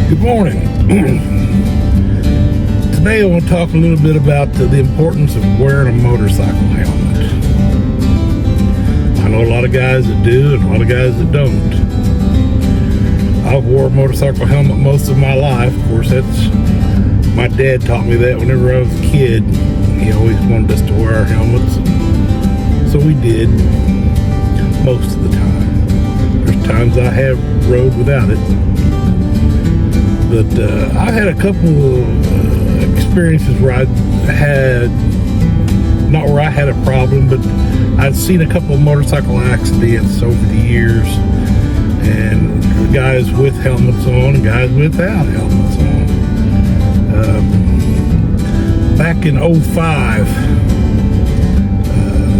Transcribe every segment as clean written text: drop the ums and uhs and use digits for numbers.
Good morning. Today I want to talk a little bit about the importance of wearing a motorcycle helmet. I know a lot of guys that do and a lot of guys that don't. I've wore a motorcycle helmet most of my life. Of course, my dad taught me that whenever I was a kid. He always wanted us to wear our helmets. So we did most of the time. There's times I have rode without it. But I've had a couple experiences where not where I had a problem, but I've seen a couple of motorcycle accidents over the years, and guys with helmets on and guys without helmets on. Back in 05,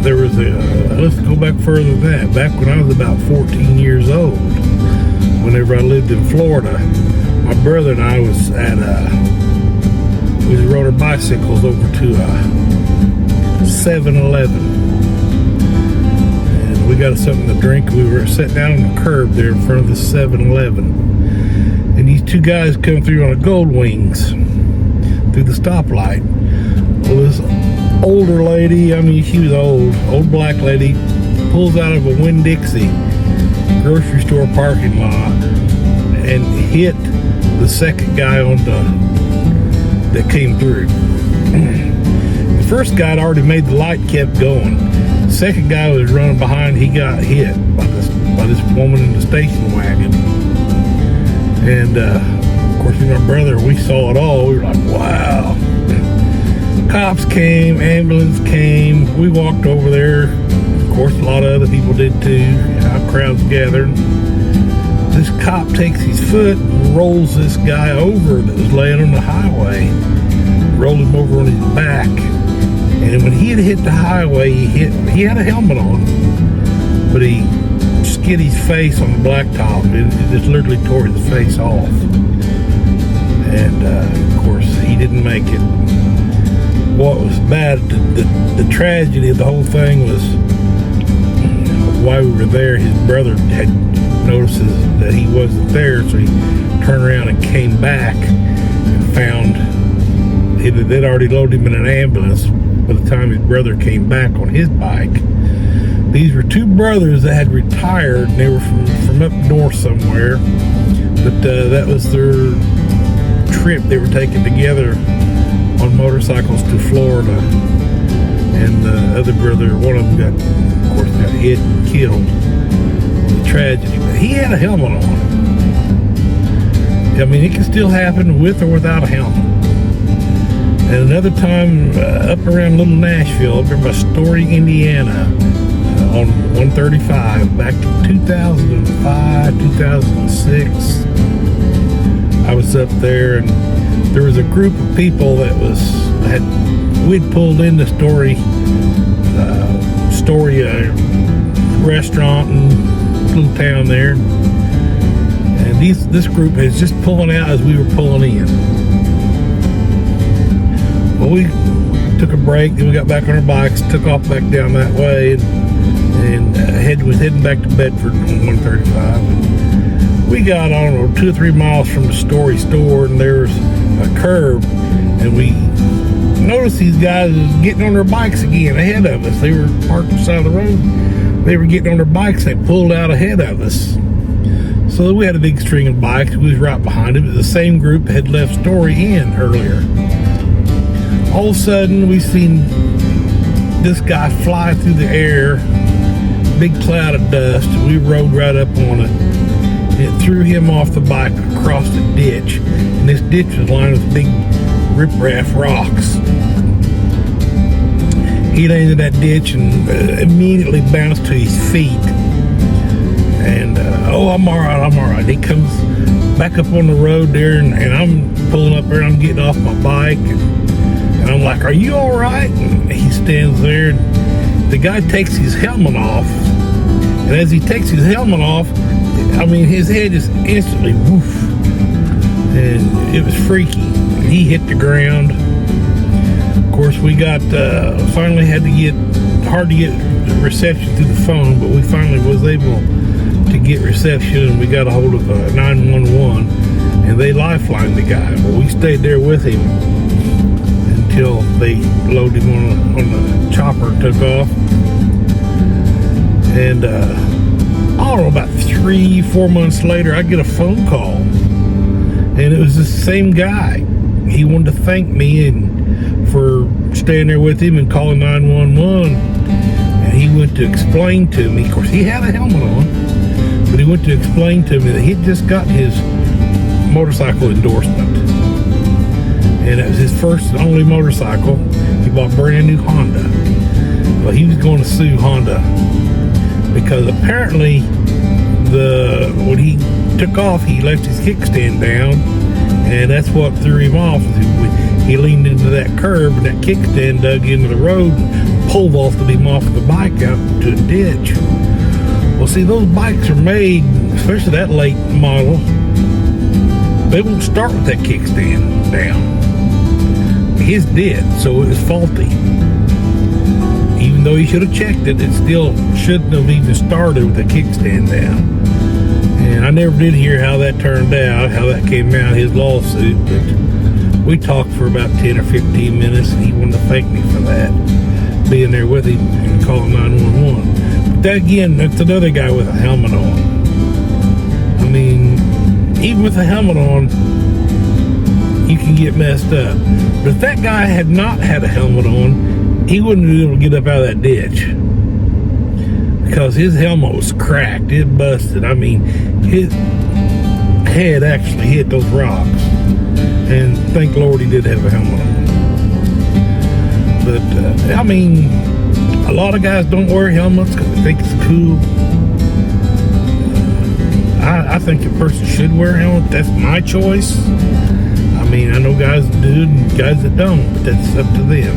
there was let's go back further than that. Back when I was about 14 years old, whenever I lived in Florida, my brother and I we rode our bicycles over to 7-Eleven, and we got something to drink. We were sitting down on the curb there in front of the 7-Eleven, and these two guys come through on a Gold Wings through the stoplight. Well, this older lady, she was old black lady, pulls out of a Winn-Dixie grocery store parking lot and hit the second guy that came through. The first guy had already made the light, kept going. The second guy was running behind. He got hit by this woman in the station wagon. And of course, my brother, we saw it all. We were like, wow. Cops came, ambulance came. We walked over there. Of course, a lot of other people did too. Crowds gathered. This cop takes his foot and rolls this guy over that was laying on the highway. Rolled him over on his back. And when he had hit the highway, he had a helmet on, but he skid his face on the blacktop. It just literally tore his face off. And of course, he didn't make it. What was bad, the tragedy of the whole thing was, while we were there, his brother had notices that he wasn't there, so he turned around and came back and found they'd already loaded him in an ambulance by the time his brother came back on his bike. These were two brothers that had retired, and they were from up north somewhere, but that was their trip they were taking together on motorcycles to Florida. And the other brother, one of them got hit and killed. Tragedy, but he had a helmet on. It can still happen with or without a helmet. And another time, up around Little Nashville, up there by Story, Indiana, on 135, back in 2005, 2006, I was up there, and there was a group of people we'd pulled into Story restaurant and little town there, and this group is just pulling out as we were pulling in. Well, we took a break, then we got back on our bikes, took off back down that way, and was heading back to Bedford on 135. We got on 2 or 3 miles from the Story store, and there's a curb, and we noticed these guys getting on their bikes again ahead of us. They were parked on the side of the road. They were getting on their bikes. They pulled out ahead of us. So we had a big string of bikes. We was right behind them. It was the same group that had left Story in earlier. All of a sudden, we seen this guy fly through the air, big cloud of dust. We rode right up on it. It threw him off the bike across the ditch. And this ditch was lined with big riprap rocks. He landed in that ditch and immediately bounced to his feet. And, I'm all right. He comes back up on the road there, and I'm pulling up there, and I'm getting off my bike. And I'm like, are you all right? And he stands there, and the guy takes his helmet off. And as he takes his helmet off, his head just instantly woof. And it was freaky. He hit the ground. Of course, we got finally had to get hard to get reception through the phone, but we finally was able to get reception, and we got a hold of 911, and and they lifelined the guy. Well, we stayed there with him until they loaded him on the chopper and took off. And I don't know, about 3-4 months later, I get a phone call, and it was the same guy. He wanted to thank me for staying there with him and calling 911. And he went to explain to me, of course he had a helmet on, but he went to explain to me that he'd just gotten his motorcycle endorsement, and it was his first and only motorcycle. He bought a brand new Honda. Well, he was going to sue Honda because apparently when he took off, he left his kickstand down, and that's what threw him off. He leaned into that curb, and that kickstand dug into the road and pole vaulted him off the bike out to a ditch. Well, see, those bikes are made, especially that late model, they won't start with that kickstand down. His did, so it was faulty. Even though he should have checked it, it still shouldn't have even started with the kickstand down. And I never did hear how that turned out, how that came out, his lawsuit, but we talked for about 10 or 15 minutes, and he wanted to thank me for that, being there with him and calling 911. But that, again, that's another guy with a helmet on. I mean, even with a helmet on, you can get messed up. But if that guy had not had a helmet on, he wouldn't be able to get up out of that ditch, because his helmet was cracked, it busted. I mean, his head actually hit those rocks, and thank Lord he did have a helmet on. But I mean, a lot of guys don't wear helmets because they think it's cool. I think a person should wear a helmet. That's my choice. I mean, I know guys that do and guys that don't, but that's up to them.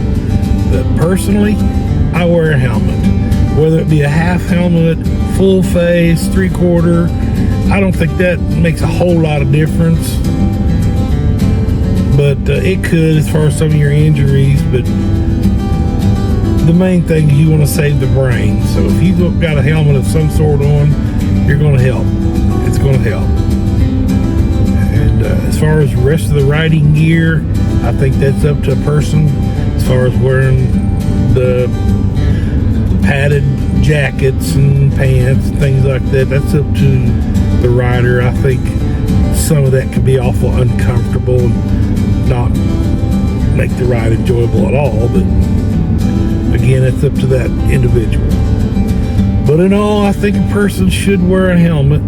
But personally, I wear a helmet. Whether it be a half helmet, full face, 3/4, I don't think that makes a whole lot of difference. But it could, as far as some of your injuries. But the main thing is you want to save the brain. So if you got a helmet of some sort on, you're going to help. It's going to help. And as far as the rest of the riding gear, I think that's up to a person. As far as wearing the padded jackets and pants and things like that, that's up to the rider. I think some of that could be awful uncomfortable and not make the ride enjoyable at all, but again, it's up to that individual. But in all, I think a person should wear a helmet.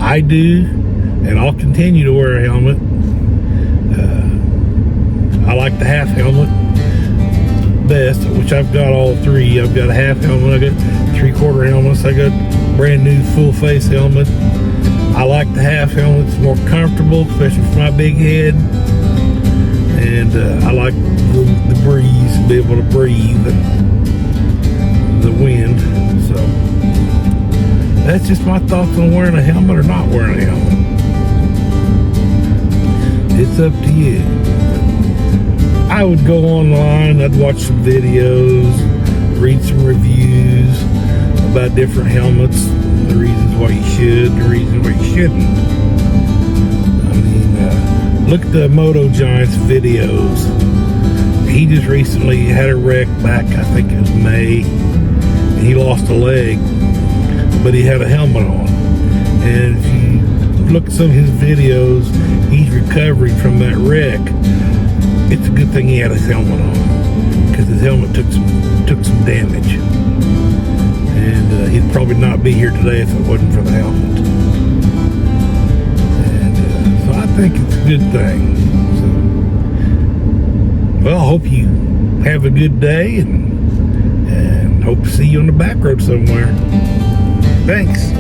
I do, and I'll continue to wear a helmet. I like the half helmet best, which I've got all three. I've got a half helmet, I got 3/4 helmets, I got brand new full face helmet. I like the half helmet. It's more comfortable, especially for my big head. And I like the breeze, to be able to breathe and the wind. So that's just my thoughts on wearing a helmet or not wearing a helmet. It's up to you. I would go online, I'd watch some videos, read some reviews about different helmets, the reasons why you should, the reasons why you shouldn't. I mean, look at the Moto Giant's videos. He just recently had a wreck back, I think it was May, and he lost a leg, but he had a helmet on. And if you look at some of his videos, he's recovering from that wreck. It's a good thing he had his helmet on, because his helmet took some damage, and he'd probably not be here today if it wasn't for the helmet. And so I think it's a good thing. So, well, I hope you have a good day, and hope to see you on the back road somewhere. Thanks.